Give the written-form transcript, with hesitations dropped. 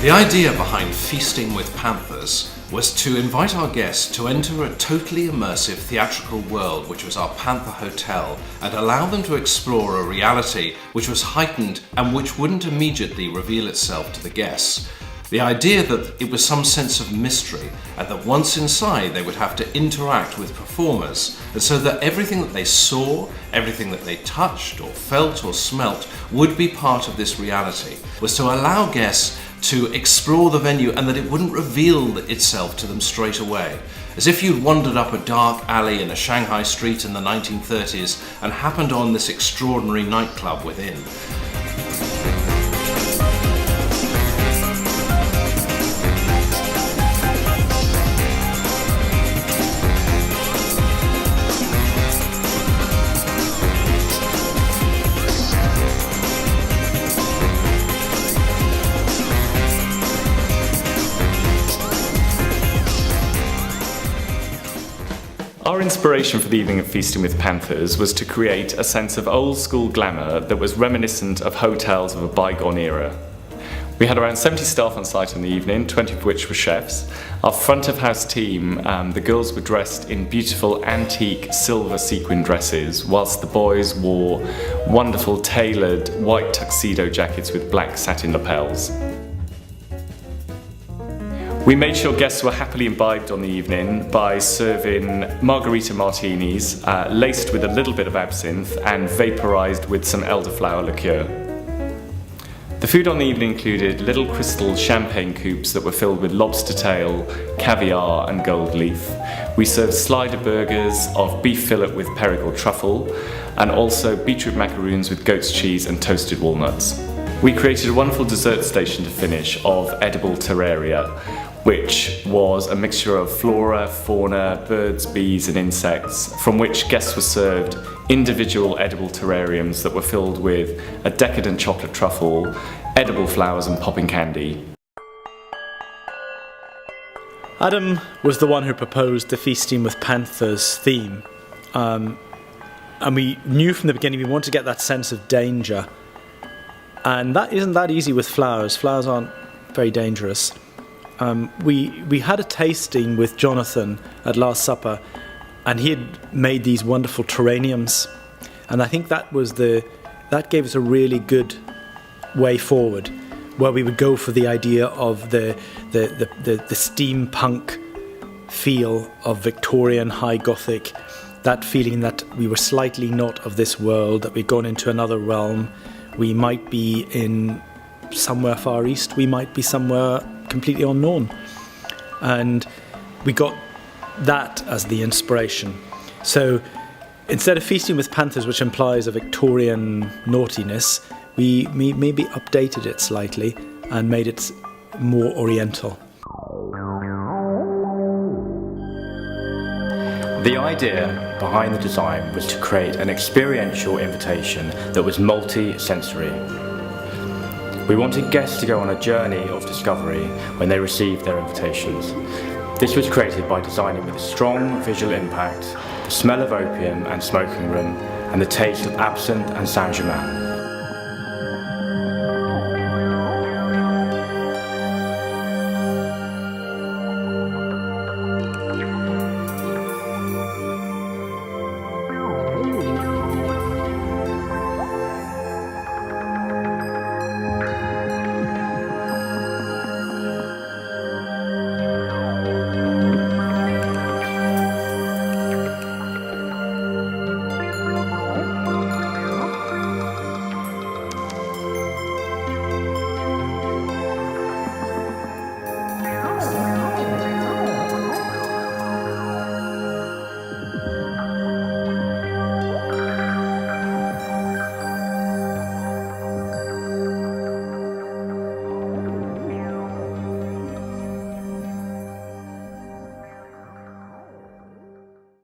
The idea behind Feasting with Panthers was to invite our guests to enter a totally immersive theatrical world which was our Panther Hotel, and allow them to explore a reality which was heightened and which wouldn't immediately reveal itself to the guests. The idea that it was some sense of mystery, and that once inside they would have to interact with performers, and so that everything that they saw, everything that they touched or felt or smelt would be part of this reality, was to allow guests to explore the venue and that it wouldn't reveal itself to them straight away. As if you'd wandered up a dark alley in a Shanghai street in the 1930s and happened on this extraordinary nightclub within. Our inspiration for the evening of Feasting with Panthers was to create a sense of old school glamour that was reminiscent of hotels of a bygone era. We had around 70 staff on site in the evening, 20 of which were chefs. Our front of house team, the girls were dressed in beautiful antique silver sequin dresses, whilst the boys wore wonderful tailored white tuxedo jackets with black satin lapels. We made sure guests were happily imbibed on the evening by serving margarita martinis, laced with a little bit of absinthe and vaporized with some elderflower liqueur. The food on the evening included little crystal champagne coupes that were filled with lobster tail, caviar and gold leaf. We served slider burgers of beef fillet with Perigord truffle, and also beetroot macaroons with goat's cheese and toasted walnuts. We created a wonderful dessert station to finish of edible terraria, which was a mixture of flora, fauna, birds, bees and insects, from which guests were served individual edible terrariums that were filled with a decadent chocolate truffle, edible flowers and popping candy. Adam was the one who proposed the Feasting with Panthers theme, and we knew from the beginning we wanted to get that sense of danger, and that isn't that easy with flowers. Flowers aren't very dangerous. We had a tasting with Jonathan at Last Supper, and he had made these wonderful terrariums, and I think that gave us a really good way forward, where we would go for the idea of the steampunk feel of Victorian high Gothic, that feeling that we were slightly not of this world, that we'd gone into another realm. We might be in somewhere far east, we might be somewhere completely unknown, and we got that as the inspiration. So instead of Feasting with Panthers, which implies a Victorian naughtiness, we maybe updated it slightly and made it more oriental. The idea behind the design was to create an experiential invitation that was multi-sensory. We wanted guests to go on a journey of discovery when they received their invitations. This was created by designing with a strong visual impact, the smell of opium and smoking room, and the taste of absinthe and Saint-Germain.